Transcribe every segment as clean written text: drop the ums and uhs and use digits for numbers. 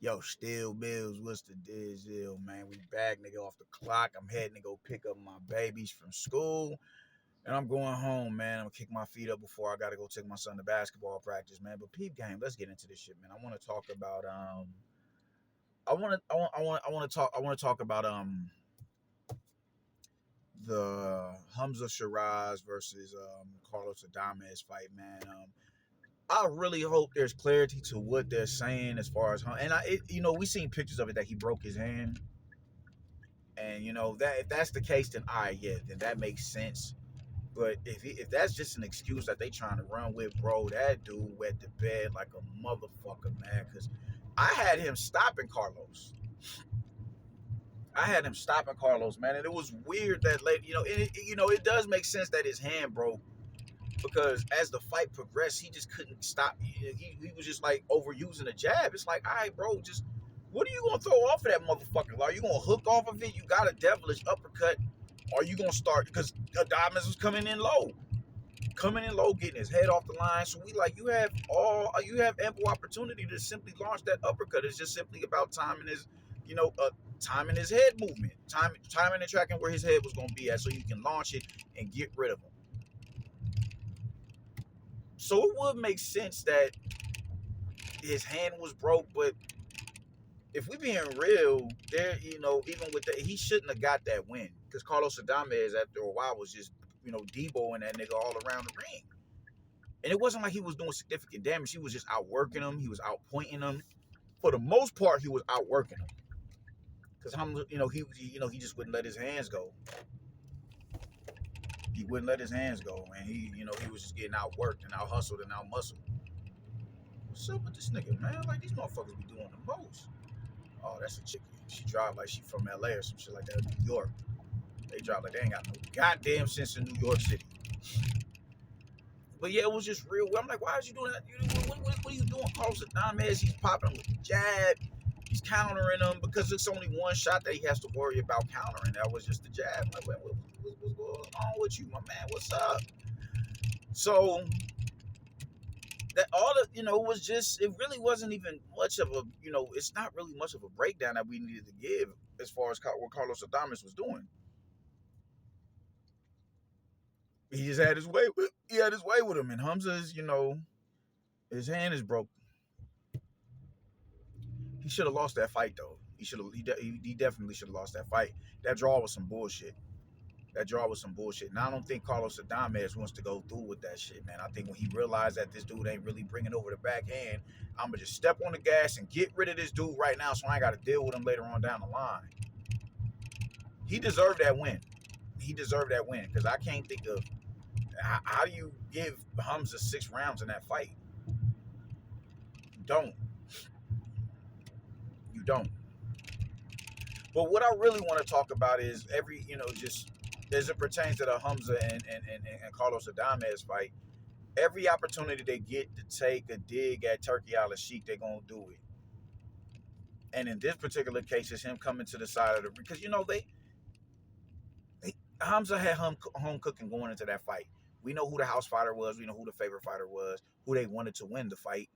Yo, still Bills, what's the deal, man? We back, nigga, off the clock. I'm heading to go pick up my babies from school. And I'm going home, man. I'm gonna kick my feet up before I gotta go take my son to basketball practice, man. But peep game, let's get into this shit, man. I wanna talk about I wanna talk about the Hamza Shiraz versus Carlos Adamas fight, man. I really hope there's clarity to what they're saying as far as we seen pictures of it that he broke his hand, and that if that's the case, then yeah, then that makes sense. But if that's just an excuse that they trying to run with, bro, that dude wet the bed like a motherfucker, man. Because I had him stopping Carlos. Man, and it was weird that late, it does make sense that his hand broke because as the fight progressed, he just couldn't stop. He was just like overusing a jab. It's like, all right, bro, just what are you gonna throw off of that motherfucker? Are you gonna hook off of it? You got a devilish uppercut. Or are you gonna start because Adamas was coming in low, getting his head off the line. So we like you have ample opportunity to simply launch that uppercut. It's just simply about timing timing his head movement, timing and tracking where his head was gonna be at, so you can launch it and get rid of him. So it would make sense that his hand was broke, but if we being real, there, even with that, he shouldn't have got that win because Carlos Adames after a while was just, Deboing that nigga all around the ring, and it wasn't like he was doing significant damage. He was just outworking him. He was outpointing him. For the most part, he was outworking him because he just wouldn't let his hands go. He wouldn't let his hands go, and he was just getting outworked and out hustled and out muscled. What's up with this nigga, man? Like these motherfuckers be doing the most. Oh, that's a chick. She drive like she from LA or some shit like that, New York. They drive like they ain't got no goddamn sense in New York City. But yeah, it was just real. I'm like, why is you doing that? What are you doing? Carlos Adames, he's popping him with the jab. He's countering him because it's only one shot that he has to worry about countering. That was just the jab. Like, what's going on with you, my man? What's up? So that all the was just, it really wasn't even much of a it's not really much of a breakdown that we needed to give as far as what Carlos Adames was doing. He just had his way with him, and Hamza's his hand is broke. He should have lost that fight though. He definitely should have lost that fight. That draw was some bullshit. And I don't think Carlos Adames wants to go through with that shit, man. I think when he realized that this dude ain't really bringing over the backhand, I'm going to just step on the gas and get rid of this dude right now so I ain't got to deal with him later on down the line. He deserved that win. Because I can't think of how do you give Hamza 6 rounds in that fight? You don't. But what I really want to talk about is just as it pertains to the Hamza and Carlos Adames fight, every opportunity they get to take a dig at Turki Al-Sheikh, they're going to do it. And in this particular case, it's him coming to the side of the, because, Hamza had home cooking going into that fight. We know who the house fighter was. We know who the favorite fighter was, who they wanted to win the fight.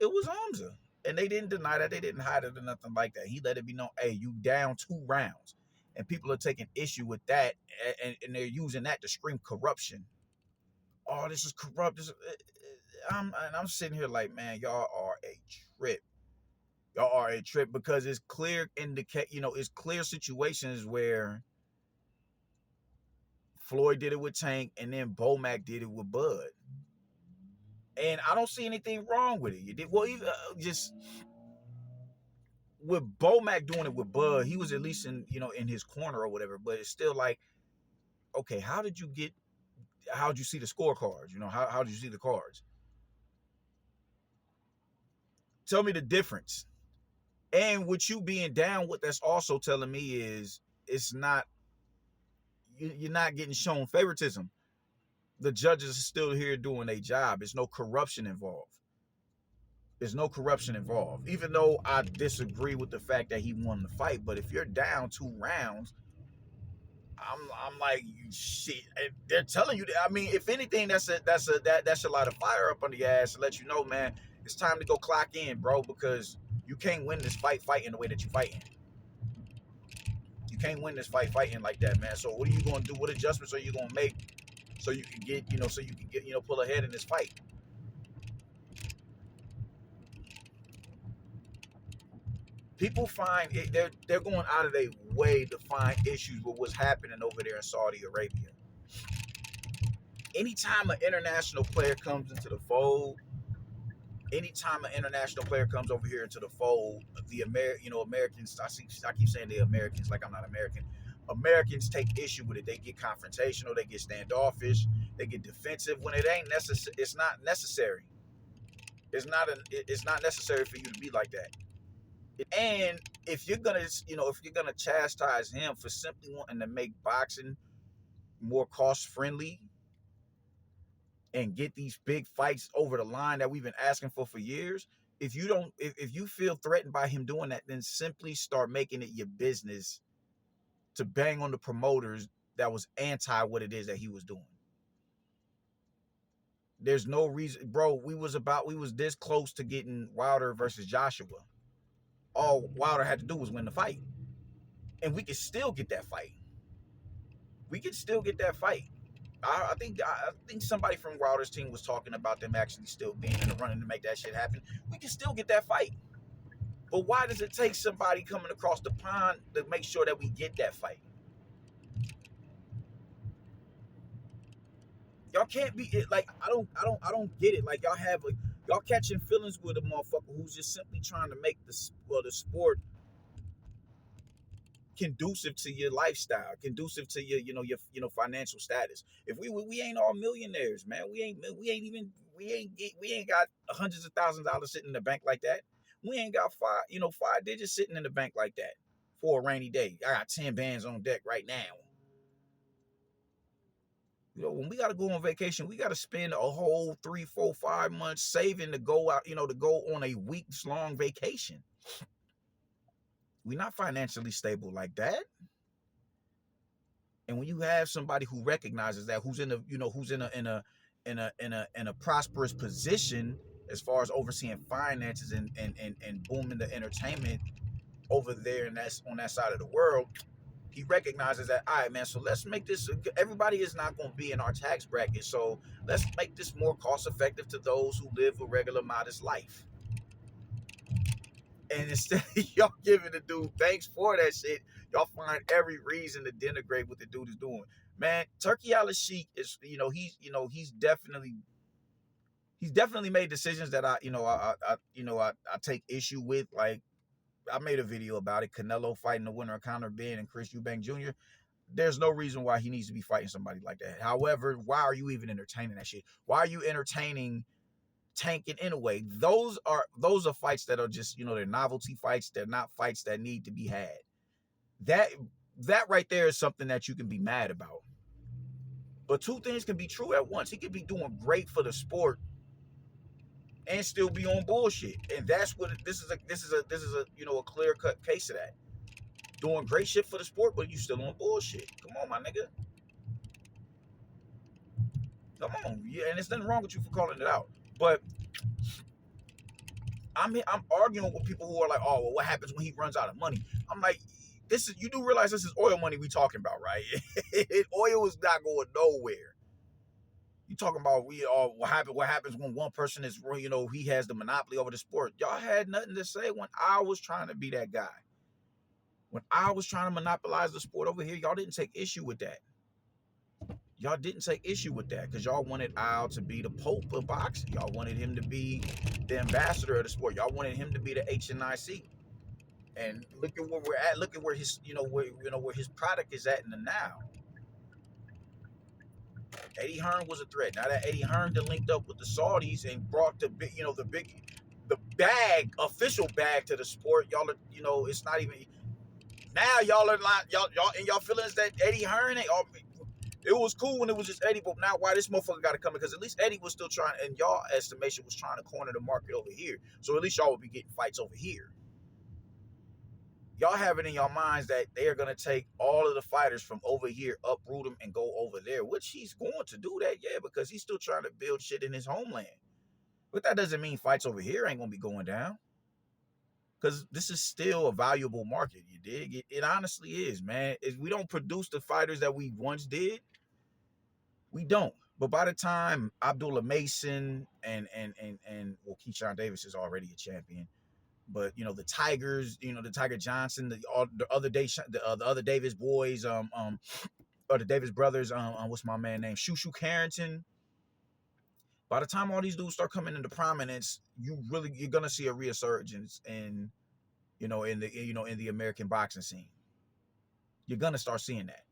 It was Hamza. And they didn't deny that. They didn't hide it or nothing like that. He let it be known, hey, you down 2 rounds. And people are taking issue with that, and they're using that to scream corruption. Oh, this is corrupt. I'm sitting here like, man, y'all are a trip. Because it's clear it's clear situations where Floyd did it with Tank, and then Bomac did it with Bud. And I don't see anything wrong with it. You did well, even just with Bomac doing it with Bud, he was at least in his corner or whatever. But it's still like, okay, how'd you see the scorecards? How did you see the cards? Tell me the difference. And with you being down, what that's also telling me is it's not, you're not getting shown favoritism. The judges are still here doing their job. There's no corruption involved. Even though I disagree with the fact that he won the fight, but if you're down 2 rounds, I'm like, shit. They're telling you that. I mean, if anything, that's a lot of fire up under your ass to let you know, man, it's time to go clock in, bro, because You can't win this fight fighting the way that you fighting. You can't win this fight fighting like that, man. So what are you gonna do? What adjustments are you gonna make so you can get, pull ahead in this fight? People find it, they're going out of their way to find issues with what's happening over there in Saudi Arabia. Anytime an international player comes into the fold, anytime an international player comes over here into the fold, Americans, I keep saying the Americans like I'm not American. Americans take issue with it. They get confrontational, they get standoffish, they get defensive when it ain't necessary. It's not necessary. It's not necessary for you to be like that. And if you're gonna chastise him for simply wanting to make boxing more cost friendly and get these big fights over the line that we've been asking for years, if you feel threatened by him doing that, then simply start making it your business to bang on the promoters that was anti what it is that he was doing. There's no reason, bro. We was this close to getting Wilder versus Joshua. All Wilder had to do was win the fight, and we could still get that fight. We could still get that fight. I think somebody from Wilder's team was talking about them actually still being in the running to make that shit happen. We can still get that fight. But why does it take somebody coming across the pond to make sure that we get that fight? Y'all can't be like I don't get it. Like y'all catching feelings with a motherfucker who's just simply trying to make the sport conducive to your lifestyle, conducive to your financial status. If we ain't all millionaires, man. We ain't got hundreds of thousands of dollars sitting in the bank like that. We ain't got five digits sitting in the bank like that for a rainy day. I got 10 bands on deck right now. When we got to go on vacation, we got to spend a whole 3, 4, 5 months saving to go out, to go on a weeks long vacation. We're not financially stable like that. And when you have somebody who recognizes that, who's in a prosperous position as far as overseeing finances and booming the entertainment over there, and that's on that side of the world, he recognizes that, all right, man, so let's make this, everybody is not going to be in our tax bracket, so let's make this more cost effective to those who live a regular modest life. And instead of y'all giving the dude thanks for that shit, y'all find every reason to denigrate what the dude is doing. Man, Turkey Al-Sheikh is, he's definitely made decisions that I take issue with. Like, I made a video about it. Canelo fighting the winner of Conor Benn and Chris Eubank Jr. There's no reason why he needs to be fighting somebody like that. However, why are you even entertaining that shit? Why are you entertaining tanking in a way? Those are fights that are just, they're novelty fights. They're not fights that need to be had. That right there is something that you can be mad about. But two things can be true at once. He could be doing great for the sport and still be on bullshit. And that's what this is a clear cut case of that. Doing great shit for the sport, but you still on bullshit. Come on, my nigga. Come on. Yeah, and there's nothing wrong with you for calling it out. But I'm arguing with people who are like, oh, well, what happens when he runs out of money? I'm like, you do realize this is oil money we talking about, right? Oil is not going nowhere. You talking about what happens when one person is, he has the monopoly over the sport. Y'all had nothing to say when I was trying to be that guy. When I was trying to monopolize the sport over here, y'all didn't take issue with that. Y'all didn't take issue with that because y'all wanted Al to be the Pope of boxing. Y'all wanted him to be the ambassador of the sport. Y'all wanted him to be the HNIC. And look at where we're at. Look at where his, where his product is at in the now. Eddie Hearn was a threat. Now that Eddie Hearn done linked up with the Saudis and brought the bag, official bag to the sport, y'all are, it's not even. Now y'all are like y'all and y'all feelings that Eddie Hearn ain't. It was cool when it was just Eddie, but now why this motherfucker got to come? Because at least Eddie was still trying, and y'all estimation was trying to corner the market over here. So at least y'all would be getting fights over here. Y'all have it in your minds that they are going to take all of the fighters from over here, uproot them, and go over there, which he's going to do that, yeah, because he's still trying to build shit in his homeland. But that doesn't mean fights over here ain't going to be going down. because this is still a valuable market. You dig? It honestly is, man. If we don't produce the fighters that we once did, we don't. But by the time Abdullah Mason and well, Keyshawn Davis is already a champion. But the Tigers, the Tiger Johnson, the other Davis boys, or the Davis brothers, what's my man name, Shushu Carrington. By the time all these dudes start coming into prominence, you're gonna see a resurgence in the American boxing scene. You're gonna start seeing that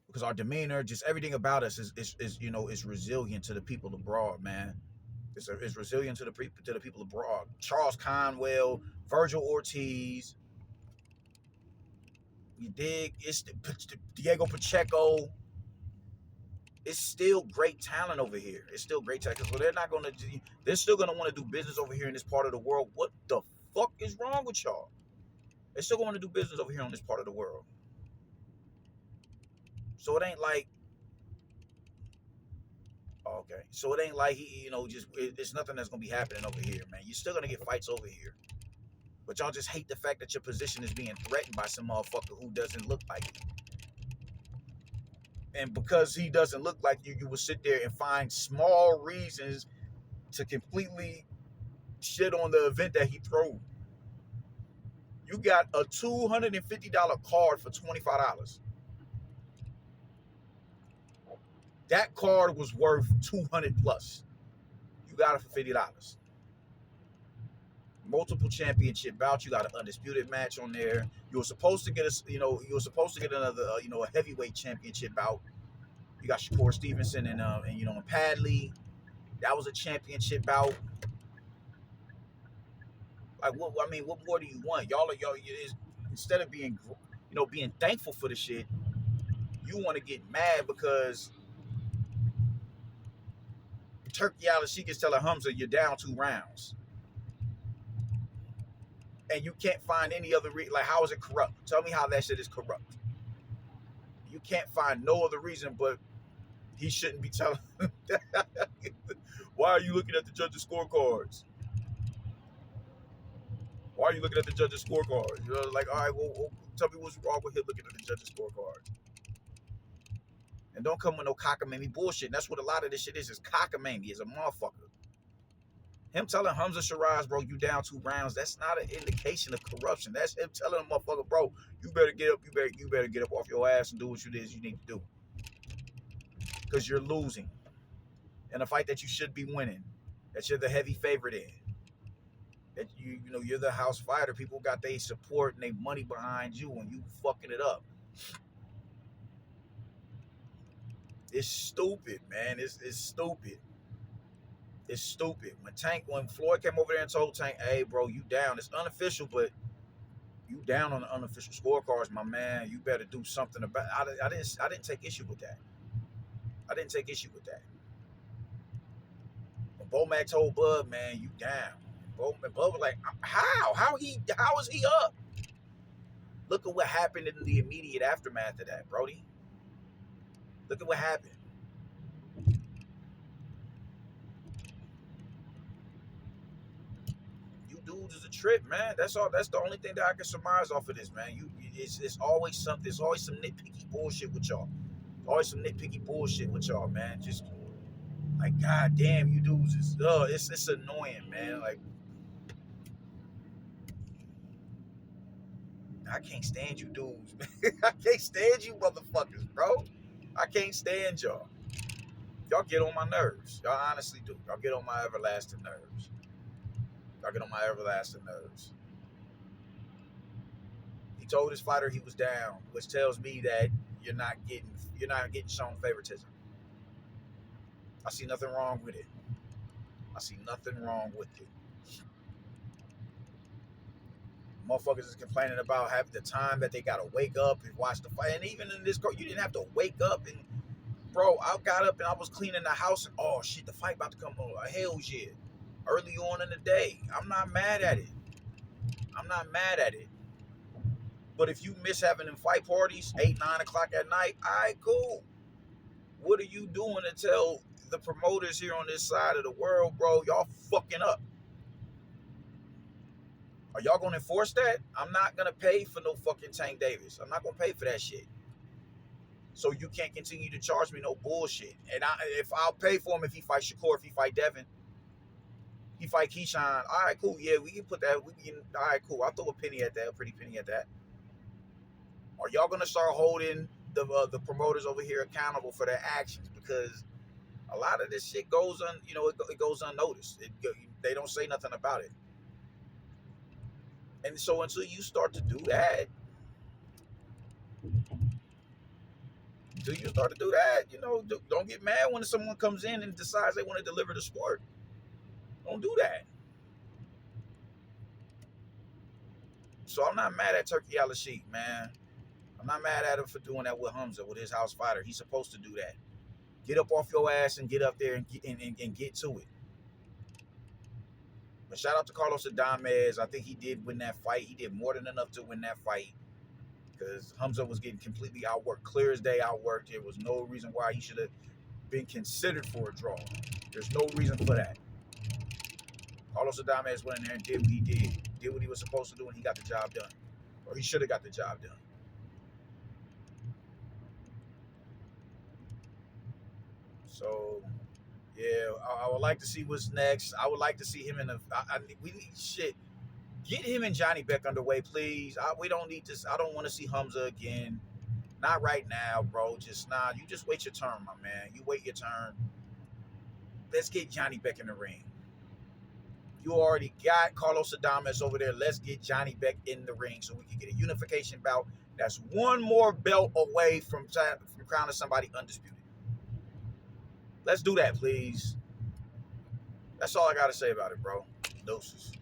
because our demeanor, just everything about us is resilient to the people abroad, man. It's resilient to the people abroad. Charles Conwell, Virgil Ortiz, you dig? It's Diego Pacheco. It's still great talent over here. It's still great talent. So they're still gonna want to do business over here in this part of the world. What the fuck is wrong with y'all? They're still going to do business over here on this part of the world. So it ain't like, okay. So it ain't like it's nothing that's gonna be happening over here, man. You're still gonna get fights over here. But y'all just hate the fact that your position is being threatened by some motherfucker who doesn't look like it. And because he doesn't look like you, you will sit there and find small reasons to completely shit on the event that he threw. You got a $250 card for $25. That card was worth $200 plus. You got it for $50. Multiple championship bouts. You got an undisputed match on there. You were supposed to get another, a heavyweight championship bout. You got Shakur Stevenson and Padley. That was a championship bout. Like, what more do you want? Y'all instead of being thankful for the shit, you want to get mad because Turkey Al Sheik is telling Hamza you're down 2 rounds. And you can't find any other like, how is it corrupt? Tell me how that shit is corrupt. You can't find no other reason but he shouldn't be telling. Why are you looking at the judges' scorecards? Why are you looking at the judges' scorecards? Like, all right, well, tell me what's wrong with him looking at the judges' scorecards. And don't come with no cockamamie bullshit. And that's what a lot of this shit is cockamamie, is a motherfucker. Him telling Hamza Shiraz, bro, you down 2 rounds, that's not an indication of corruption. That's him telling a motherfucker, bro, you better get up, you better get up off your ass and do what it is you need to do. Because you're losing in a fight that you should be winning, that you're the heavy favorite in. That you're the house fighter. People got their support and their money behind you and you fucking it up. It's stupid, man. It's stupid. It's stupid. When Floyd came over there and told Tank, hey, bro, you down. It's unofficial, but you down on the unofficial scorecards, my man. You better do something about it. I didn't take issue with that. I didn't take issue with that. When Bomac told Bud, man, you down. Bud was like, how? How is he up? Look at what happened in the immediate aftermath of that, Brody. Look at what happened. You dudes is a trip, man. That's all. That's the only thing that I can surmise off of this, man. It's always something. There's always some nitpicky bullshit with y'all. Always some nitpicky bullshit with y'all, man. Just like, goddamn, you dudes is it's annoying, man. Like, I can't stand you dudes, man. I can't stand you motherfuckers, bro. I can't stand y'all. Y'all get on my nerves. Y'all honestly do. Y'all get on my everlasting nerves. Y'all get on my everlasting nerves. He told his fighter he was down, which tells me that you're not getting shown favoritism. I see nothing wrong with it. I see nothing wrong with it. Motherfuckers is complaining about having the time that they gotta wake up and watch the fight. And even in this court, you didn't have to wake up and, bro, I got up and I was cleaning the house and, oh shit, the fight about to come on. Hell yeah. Early on in the day. I'm not mad at it. But if you miss having them fight parties 8, 9 o'clock at night, all right, cool. What are you doing to tell the promoters here on this side of the world, bro, y'all fucking up? Are y'all gonna enforce that? I'm not gonna pay for no fucking Tank Davis. I'm not gonna pay for that shit. So you can't continue to charge me no bullshit. And if I'll pay for him if he fight Shakur, if he fight Devin, he fight Keyshawn. All right, cool. Yeah, we can put that. We can. All right, cool. I'll throw a penny at that. A pretty penny at that. Are y'all gonna start holding the promoters over here accountable for their actions? Because a lot of this shit goes it goes unnoticed. They don't say nothing about it. And so until you start to do that, don't get mad when someone comes in and decides they want to deliver the sport. Don't do that. So I'm not mad at Turkey Al-Sheikh, man. I'm not mad at him for doing that with Hamza, with his house fighter. He's supposed to do that. Get up off your ass and get up there and get to it. But shout out to Carlos Adames. I think he did win that fight. He did more than enough to win that fight because Hamza was getting completely outworked, clear as day outworked. There was no reason why he should have been considered for a draw. There's no reason for that. Carlos Adames went in there and did what he did what he was supposed to do, and he got the job done. Or he should have got the job done. So, yeah, I would like to see what's next. I would like to see him in a. We need shit. Get him and Johnny Beck underway, please. We don't need this. I don't want to see Hamza again. Not right now, bro. You just wait your turn, my man. You wait your turn. Let's get Johnny Beck in the ring. You already got Carlos Adames over there. Let's get Johnny Beck in the ring so we can get a unification bout. That's one more belt away from crowning somebody undisputed. Let's do that, please. That's all I got to say about it, bro. Doses.